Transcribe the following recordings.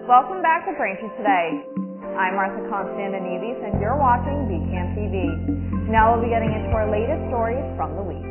Welcome back to Braintree Today. I'm Martha Konstandinidis and you're watching BCAM TV. Now we'll be getting into our latest stories from the week.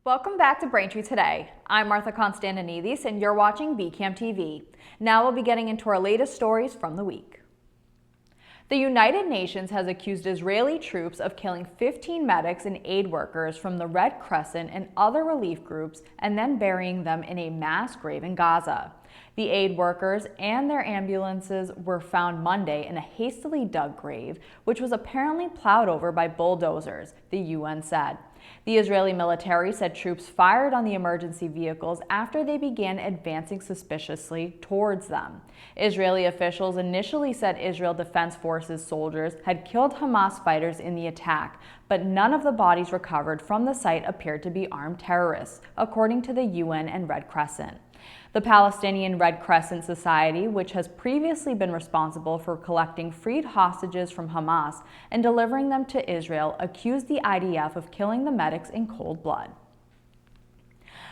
Welcome back to Braintree Today. I'm Martha Konstandinidis and you're watching BCAM TV. Now we'll be getting into our latest stories from the week. The United Nations has accused Israeli troops of killing 15 medics and aid workers from the Red Crescent and other relief groups and then burying them in a mass grave in Gaza. The aid workers and their ambulances were found Monday in a hastily dug grave, which was apparently plowed over by bulldozers, the UN said. The Israeli military said troops fired on the emergency vehicles after they began advancing suspiciously towards them. Israeli officials initially said Israel Defense Forces soldiers had killed Hamas fighters in the attack, but none of the bodies recovered from the site appeared to be armed terrorists, according to the UN and Red Crescent. The Palestinian Red Crescent Society, which has previously been responsible for collecting freed hostages from Hamas and delivering them to Israel, accused the IDF of killing the medics in cold blood.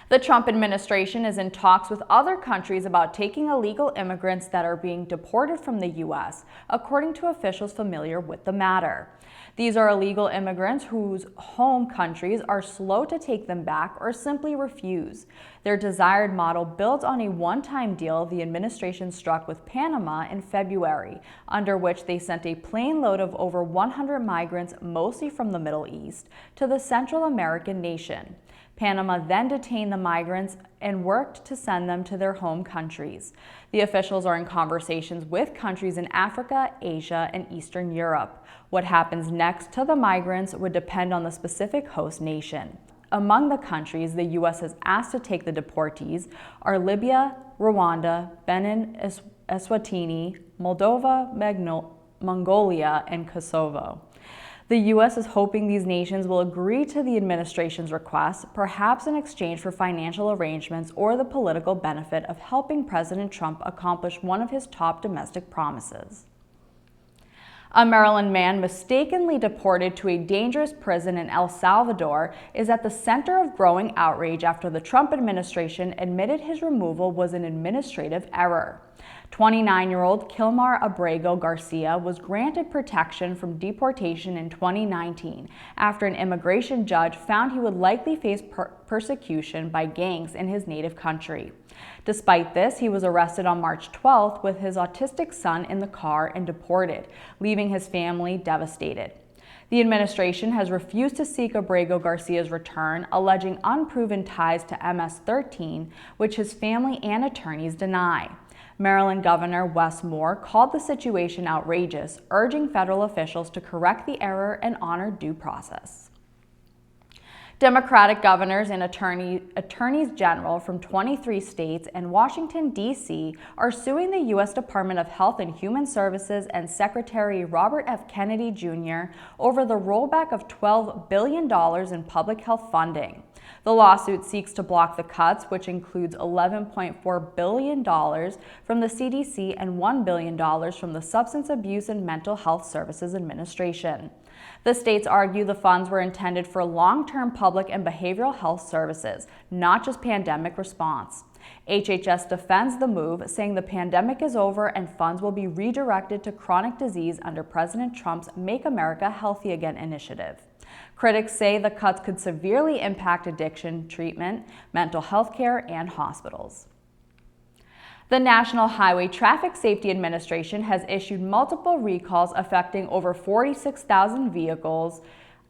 The Trump administration is in talks with other countries about taking illegal immigrants that are being deported from the U.S., according to officials familiar with the matter. These are illegal immigrants whose home countries are slow to take them back or simply refuse. Their desired model builds on a one-time deal the administration struck with Panama in February, under which they sent a plane load of over 100 migrants, mostly from the Middle East, to the Central American nation. Panama then detained the migrants and worked to send them to their home countries. The officials are in conversations with countries in Africa, Asia, and Eastern Europe. What happens next to the migrants would depend on the specific host nation. Among the countries the U.S. has asked to take the deportees are Libya, Rwanda, Benin, Eswatini, Moldova, Mongolia, and Kosovo. The U.S. is hoping these nations will agree to the administration's request, perhaps in exchange for financial arrangements or the political benefit of helping President Trump accomplish one of his top domestic promises. A Maryland man mistakenly deported to a dangerous prison in El Salvador is at the center of growing outrage after the Trump administration admitted his removal was an administrative error. 29-year-old Kilmar Abrego Garcia was granted protection from deportation in 2019 after an immigration judge found he would likely face persecution by gangs in his native country. Despite this, he was arrested on March 12th with his autistic son in the car and deported, leaving his family devastated. The administration has refused to seek Abrego Garcia's return, alleging unproven ties to MS-13, which his family and attorneys deny. Maryland Governor Wes Moore called the situation outrageous, urging federal officials to correct the error and honor due process. Democratic governors and attorneys general from 23 states and Washington, D.C. are suing the U.S. Department of Health and Human Services and Secretary Robert F. Kennedy Jr. over the rollback of $12 billion in public health funding. The lawsuit seeks to block the cuts, which includes $11.4 billion from the CDC and $1 billion from the Substance Abuse and Mental Health Services Administration. The states argue the funds were intended for long-term public and behavioral health services, not just pandemic response. HHS defends the move, saying the pandemic is over and funds will be redirected to chronic disease under President Trump's Make America Healthy Again initiative. Critics say the cuts could severely impact addiction treatment, mental health care, and hospitals. The National Highway Traffic Safety Administration has issued multiple recalls affecting over 46,000 vehicles,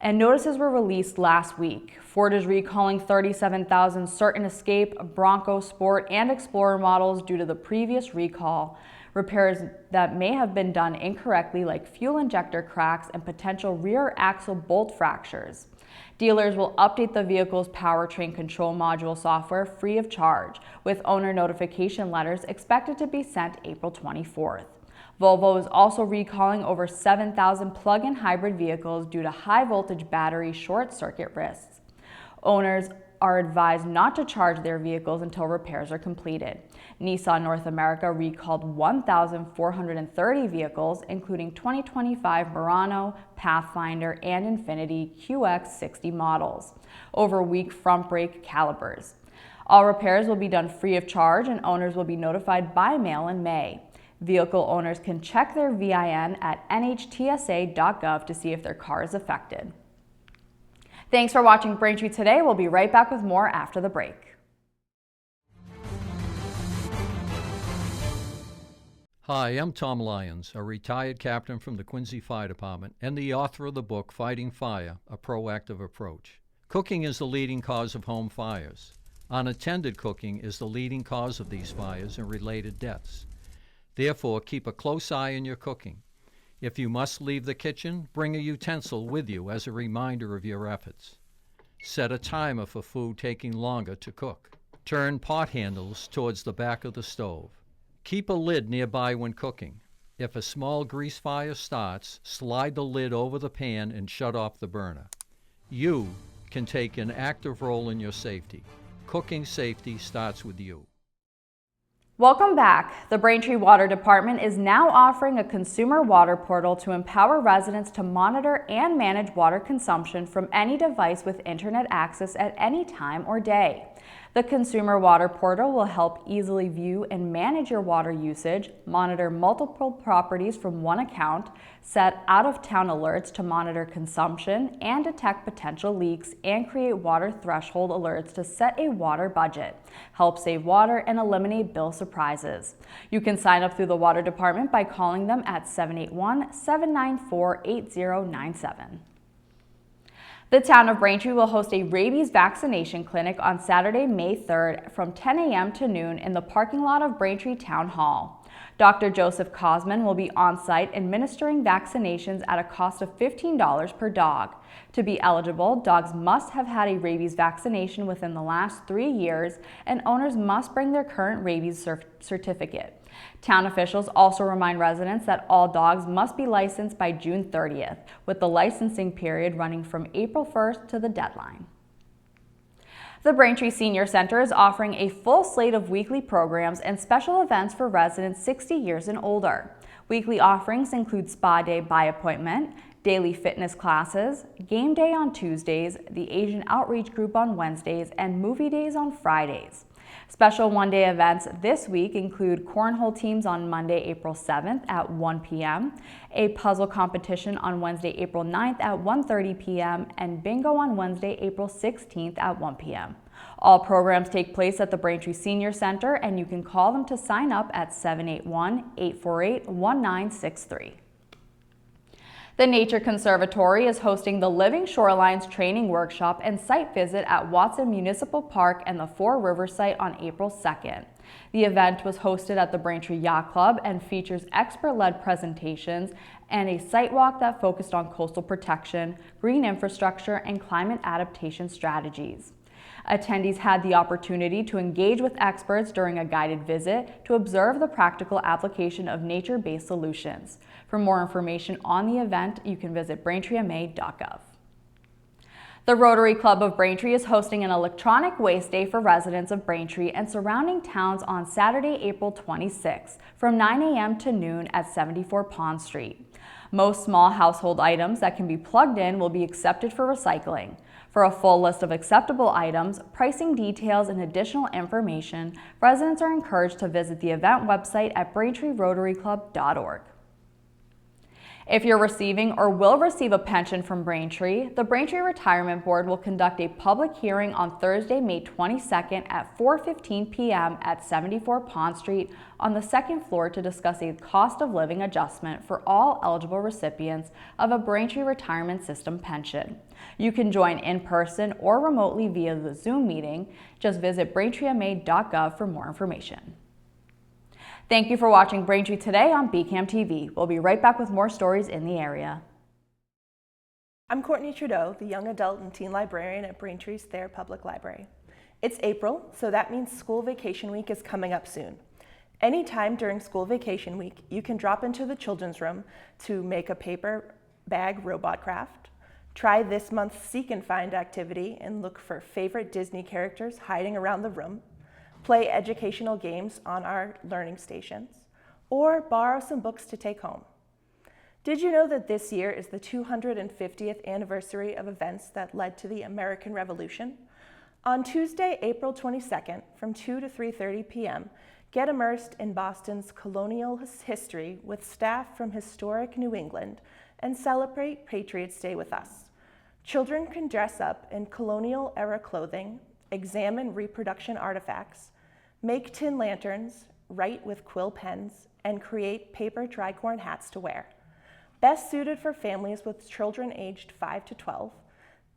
and notices were released last week. Ford is recalling 37,000 Certain Escape, Bronco Sport, and Explorer models due to the previous recall. Repairs that may have been done incorrectly, like fuel injector cracks and potential rear axle bolt fractures. Dealers will update the vehicle's powertrain control module software free of charge, with owner notification letters expected to be sent April 24th. Volvo is also recalling over 7,000 plug-in hybrid vehicles due to high-voltage battery short-circuit risks. Owners are advised not to charge their vehicles until repairs are completed. Nissan North America recalled 1,430 vehicles, including 2025 Murano, Pathfinder, and Infiniti QX60 models, over weak front brake calipers. All repairs will be done free of charge, and owners will be notified by mail in May. Vehicle owners can check their VIN at nhtsa.gov to see if their car is affected. Thanks for watching Braintree Today. We'll be right back with more after the break. Hi, I'm Tom Lyons, a retired captain from the Quincy Fire Department and the author of the book Fighting Fire, A Proactive Approach. Cooking is the leading cause of home fires. Unattended cooking is the leading cause of these fires and related deaths. Therefore, keep a close eye on your cooking. If you must leave the kitchen, bring a utensil with you as a reminder of your efforts. Set a timer for food taking longer to cook. Turn pot handles towards the back of the stove. Keep a lid nearby when cooking. If a small grease fire starts, slide the lid over the pan and shut off the burner. You can take an active role in your safety. Cooking safety starts with you. Welcome back. The Braintree Water Department is now offering a consumer water portal to empower residents to monitor and manage water consumption from any device with internet access at any time or day. The Consumer Water Portal will help easily view and manage your water usage, monitor multiple properties from one account, set out-of-town alerts to monitor consumption and detect potential leaks, and create water threshold alerts to set a water budget, help save water, and eliminate bill surprises. You can sign up through the Water Department by calling them at 781-794-8097. The town of Braintree will host a rabies vaccination clinic on Saturday, May 3rd from 10 a.m. to noon in the parking lot of Braintree Town Hall. Dr. Joseph Cosman will be on site administering vaccinations at a cost of $15 per dog. To be eligible, dogs must have had a rabies vaccination within the last 3 years, and owners must bring their current rabies certificate. Town officials also remind residents that all dogs must be licensed by June 30th, with the licensing period running from April 1st to the deadline. The Braintree Senior Center is offering a full slate of weekly programs and special events for residents 60 years and older. Weekly offerings include spa day by appointment, daily fitness classes, game day on Tuesdays, the Asian Outreach Group on Wednesdays, and movie days on Fridays. Special one-day events this week include cornhole teams on Monday, April 7th at 1 p.m., a puzzle competition on Wednesday, April 9th at 1:30 p.m., and bingo on Wednesday, April 16th at 1 p.m. All programs take place at the Braintree Senior Center, and you can call them to sign up at 781-848-1963. The Nature Conservatory is hosting the Living Shorelines Training Workshop and Site Visit at Watson Municipal Park and the Four Rivers site on April 2nd. The event was hosted at the Braintree Yacht Club and features expert-led presentations and a site walk that focused on coastal protection, green infrastructure, and climate adaptation strategies. Attendees had the opportunity to engage with experts during a guided visit to observe the practical application of nature-based solutions. For more information on the event, you can visit braintreema.gov. The Rotary Club of Braintree is hosting an electronic waste day for residents of Braintree and surrounding towns on Saturday, April 26th from 9 a.m. to noon at 74 Pond Street. Most small household items that can be plugged in will be accepted for recycling. For a full list of acceptable items, pricing details, and additional information, residents are encouraged to visit the event website at braintreerotaryclub.org. If you're receiving or will receive a pension from Braintree, the Braintree Retirement Board will conduct a public hearing on Thursday, May 22nd at 4:15 p.m. at 74 Pond Street on the second floor to discuss a cost of living adjustment for all eligible recipients of a Braintree Retirement System pension. You can join in person or remotely via the Zoom meeting. Just visit braintreema.gov for more information. Thank you for watching Braintree Today on BCAM TV. We'll be right back with more stories in the area. I'm Courtney Trudeau, the Young Adult and Teen Librarian at Braintree's Thayer Public Library. It's April, so that means school vacation week is coming up soon. Anytime during school vacation week, you can drop into the children's room to make a paper bag robot craft, Try this month's Seek and Find activity and look for favorite Disney characters hiding around the room. Play educational games on our learning stations, or borrow some books to take home. Did you know that this year is the 250th anniversary of events that led to the American Revolution? On Tuesday, April 22nd, from 2 to 3:30 p.m., get immersed in Boston's colonial history with staff from historic New England and celebrate Patriots' Day with us. Children can dress up in colonial-era clothing, examine reproduction artifacts, make tin lanterns, write with quill pens, and create paper tricorn hats to wear. Best suited for families with children aged 5 to 12,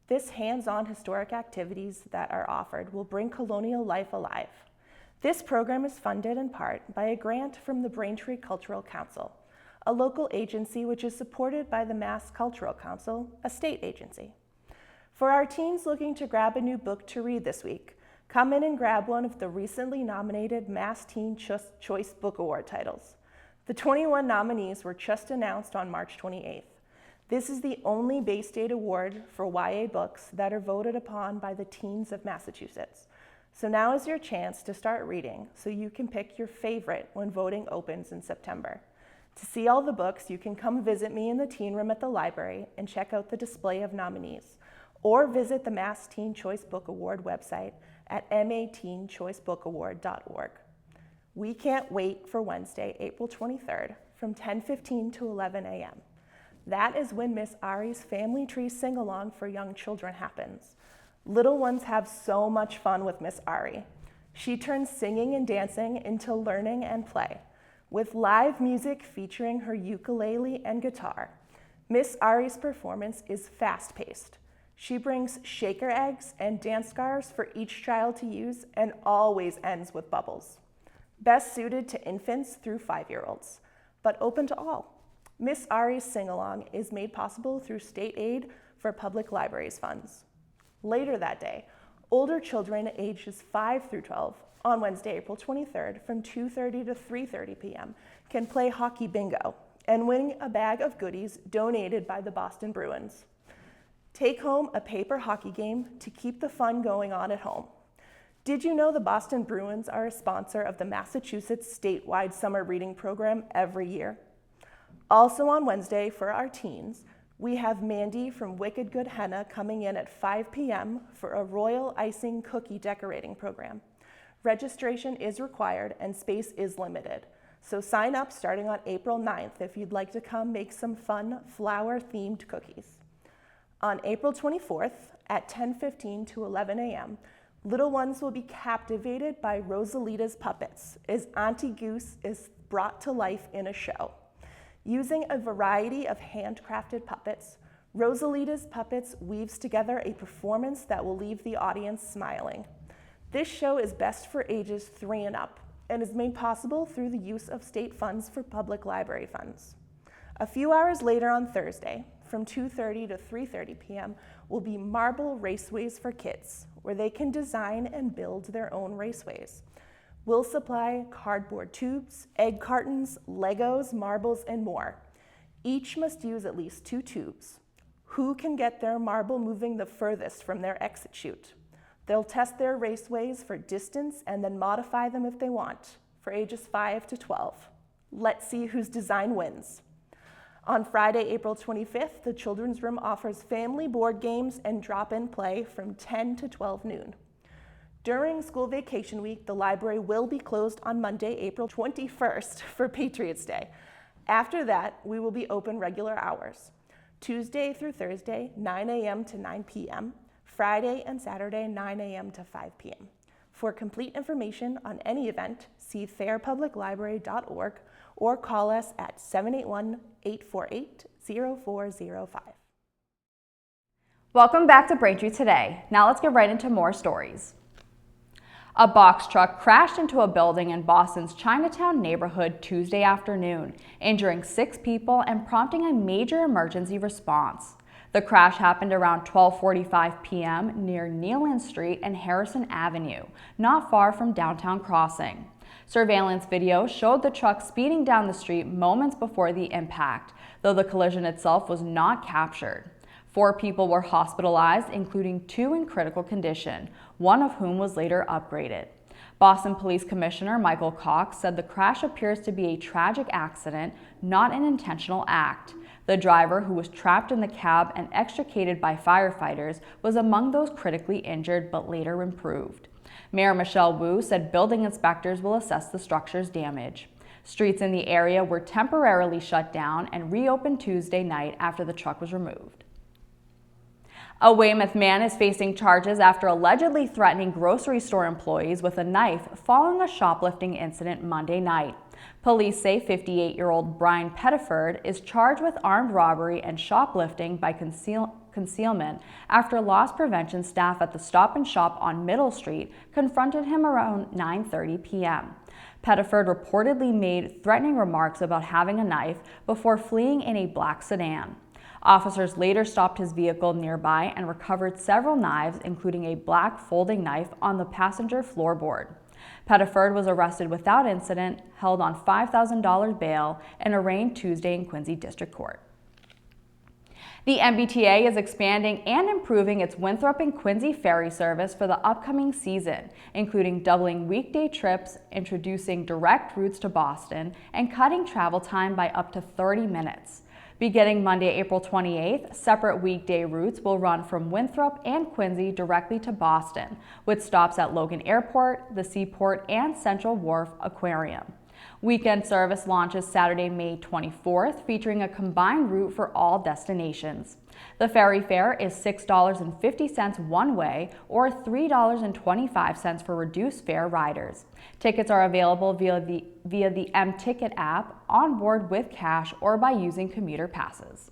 this hands-on historic activities that are offered will bring colonial life alive. This program is funded in part by a grant from the Braintree Cultural Council, a local agency which is supported by the Mass Cultural Council, a state agency. For our teens looking to grab a new book to read this week, come in and grab one of the recently nominated Mass Teen Choice Book Award titles. The 21 nominees were just announced on March 28th. This is the only Bay State award for YA books that are voted upon by the teens of Massachusetts. So now is your chance to start reading so you can pick your favorite when voting opens in September. To see all the books, you can come visit me in the teen room at the library and check out the display of nominees, or visit the Mass Teen Choice Book Award website at mateenchoicebookaward.org. We can't wait for Wednesday, April 23rd from 10:15 to 11 a.m. That is when Miss Ari's Family Tree Sing-Along for young children happens. Little ones have so much fun with Miss Ari. She turns singing and dancing into learning and play, with live music featuring her ukulele and guitar. Miss Ari's performance is fast-paced. She brings shaker eggs and dance scarves for each child to use and always ends with bubbles. Best suited to infants through 5-year-olds, but open to all. Miss Ari's Sing-Along is made possible through state aid for public libraries funds. Later that day, older children ages 5 through 12 on Wednesday, April 23rd from 2:30 to 3:30 p.m. can play hockey bingo and win a bag of goodies donated by the Boston Bruins. Take home a paper hockey game to keep the fun going on at home. Did you know the Boston Bruins are a sponsor of the Massachusetts statewide summer reading program every year? Also on Wednesday for our teens, we have Mandy from Wicked Good Henna coming in at 5 p.m. for a royal icing cookie decorating program. Registration is required and space is limited, so sign up starting on April 9th if you'd like to come make some fun flower-themed cookies. On April 24th at 10:15 to 11 a.m., little ones will be captivated by Rosalita's puppets as Auntie Goose is brought to life in a show. Using a variety of handcrafted puppets, Rosalita's Puppets weaves together a performance that will leave the audience smiling. This show is best for ages 3 and up and is made possible through the use of state funds for public library funds. A few hours later on Thursday, from 2:30 to 3:30 p.m., will be Marble Raceways for Kids, where they can design and build their own raceways. We'll supply cardboard tubes, egg cartons, Legos, marbles, and more. Each must use at least 2 tubes. Who can get their marble moving the furthest from their exit chute? They'll test their raceways for distance and then modify them if they want, for ages 5 to 12. Let's see whose design wins. On Friday, April 25th, the Children's Room offers family board games and drop-in play from 10 to 12 noon. During school vacation week, the library will be closed on Monday, April 21st for Patriots' Day. After that, we will be open regular hours. Tuesday through Thursday, 9 a.m. to 9 p.m., Friday and Saturday, 9 a.m. to 5 p.m. For complete information on any event, see fairpubliclibrary.org or call us at 781-848-0405. Welcome back to Braintree Today. Now let's get right into more stories. A box truck crashed into a building in Boston's Chinatown neighborhood Tuesday afternoon, injuring 6 people and prompting a major emergency response. The crash happened around 12:45 p.m. near Nealon Street and Harrison Avenue, not far from downtown Crossing. Surveillance video showed the truck speeding down the street moments before the impact, though the collision itself was not captured. 4 people were hospitalized, including 2 in critical condition, one of whom was later upgraded. Boston Police Commissioner Michael Cox said the crash appears to be a tragic accident, not an intentional act. The driver, who was trapped in the cab and extricated by firefighters, was among those critically injured but later improved. Mayor Michelle Wu said building inspectors will assess the structure's damage. Streets in the area were temporarily shut down and reopened Tuesday night after the truck was removed. A Weymouth man is facing charges after allegedly threatening grocery store employees with a knife following a shoplifting incident Monday night. Police say 58-year-old Brian Pettiford is charged with armed robbery and shoplifting by concealment after loss prevention staff at the Stop and Shop on Middle Street confronted him around 9:30 p.m. Pettiford reportedly made threatening remarks about having a knife before fleeing in a black sedan. Officers later stopped his vehicle nearby and recovered several knives, including a black folding knife on the passenger floorboard. Pettiford was arrested without incident, held on $5,000 bail, and arraigned Tuesday in Quincy District Court. The MBTA is expanding and improving its Winthrop and Quincy ferry service for the upcoming season, including doubling weekday trips, introducing direct routes to Boston, and cutting travel time by up to 30 minutes. Beginning Monday, April 28th, separate weekday routes will run from Winthrop and Quincy directly to Boston, with stops at Logan Airport, the Seaport, and Central Wharf Aquarium. Weekend service launches Saturday, May 24th, featuring a combined route for all destinations. The ferry fare is $6.50 one way or $3.25 for reduced fare riders. Tickets are available via the M-Ticket app, on board with cash, or by using commuter passes.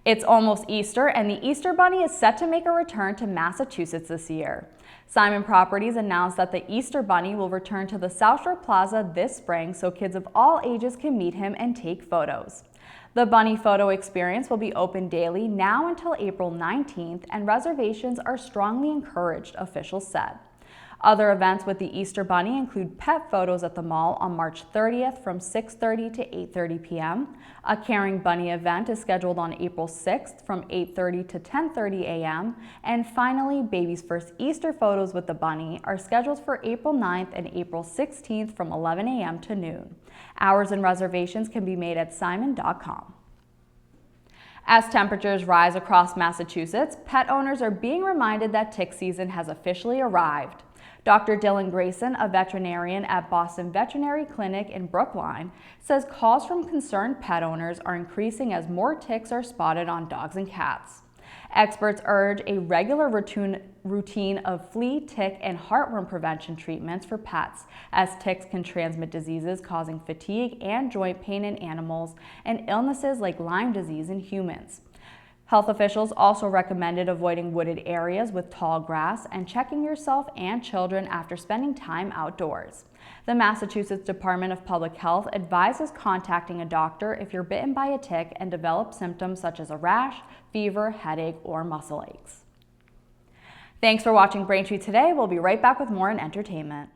It's almost Easter, and the Easter Bunny is set to make a return to Massachusetts this year. Simon Properties announced that the Easter Bunny will return to the South Shore Plaza this spring so kids of all ages can meet him and take photos. The Bunny photo experience will be open daily now until April 19th, and reservations are strongly encouraged, officials said. Other events with the Easter Bunny include pet photos at the mall on March 30th from 6:30 to 8:30 p.m. A Caring Bunny event is scheduled on April 6th from 8:30 to 10:30 a.m. And finally, baby's first Easter photos with the bunny are scheduled for April 9th and April 16th from 11 a.m. to noon. Hours and reservations can be made at simon.com. As temperatures rise across Massachusetts, pet owners are being reminded that tick season has officially arrived. Dr. Dylan Grayson, a veterinarian at Boston Veterinary Clinic in Brookline, says calls from concerned pet owners are increasing as more ticks are spotted on dogs and cats. Experts urge a regular routine of flea, tick, and heartworm prevention treatments for pets, as ticks can transmit diseases causing fatigue and joint pain in animals and illnesses like Lyme disease in humans. Health officials also recommended avoiding wooded areas with tall grass and checking yourself and children after spending time outdoors. The Massachusetts Department of Public Health advises contacting a doctor if you're bitten by a tick and develop symptoms such as a rash, fever, headache, or muscle aches. Thanks for watching Braintree today. We'll be right back with more in entertainment.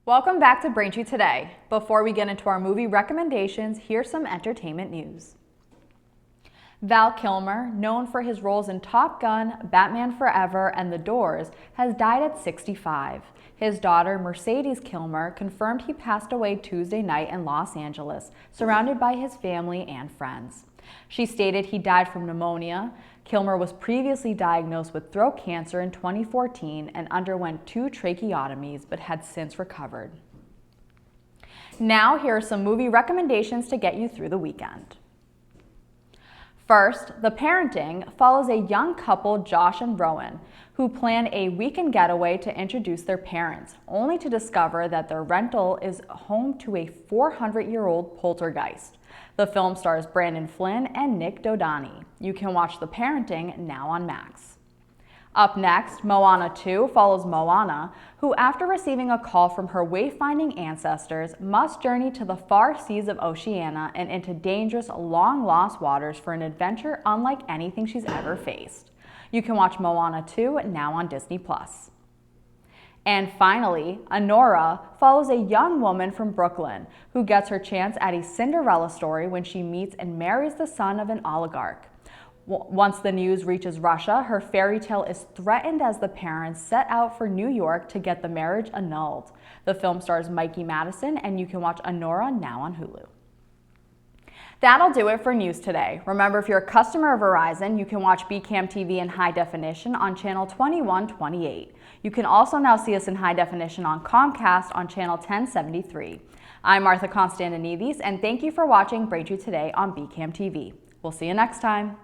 Welcome back to Braintree Today. Before we get into our movie recommendations, here's some entertainment news. Val Kilmer, known for his roles in Top Gun, Batman Forever, and The Doors, has died at 65. His daughter, Mercedes Kilmer, confirmed he passed away Tuesday night in Los Angeles, surrounded by his family and friends. She stated he died from pneumonia. Kilmer was previously diagnosed with throat cancer in 2014 and underwent 2 tracheotomies, but had since recovered. Now, here are some movie recommendations to get you through the weekend. First, The Parenting follows a young couple, Josh and Rowan, who plan a weekend getaway to introduce their parents, only to discover that their rental is home to a 400-year-old poltergeist. The film stars Brandon Flynn and Nick Dodani. You can watch The Parenting now on Max. Up next, Moana 2 follows Moana, who after receiving a call from her wayfinding ancestors must journey to the far seas of Oceania and into dangerous, long-lost waters for an adventure unlike anything she's ever faced. You can watch Moana 2 now on Disney+. And finally, Honora follows a young woman from Brooklyn who gets her chance at a Cinderella story when she meets and marries the son of an oligarch. Once the news reaches Russia, her fairy tale is threatened as the parents set out for New York to get the marriage annulled. The film stars Mikey Madison, and you can watch Honora now on Hulu. That'll do it for news today. Remember, if you're a customer of Verizon, you can watch BCam TV in high definition on channel 2128. You can also now see us in high definition on Comcast on channel 1073. I'm Martha Konstandinidis, and thank you for watching Braintree Today on BCam TV. We'll see you next time.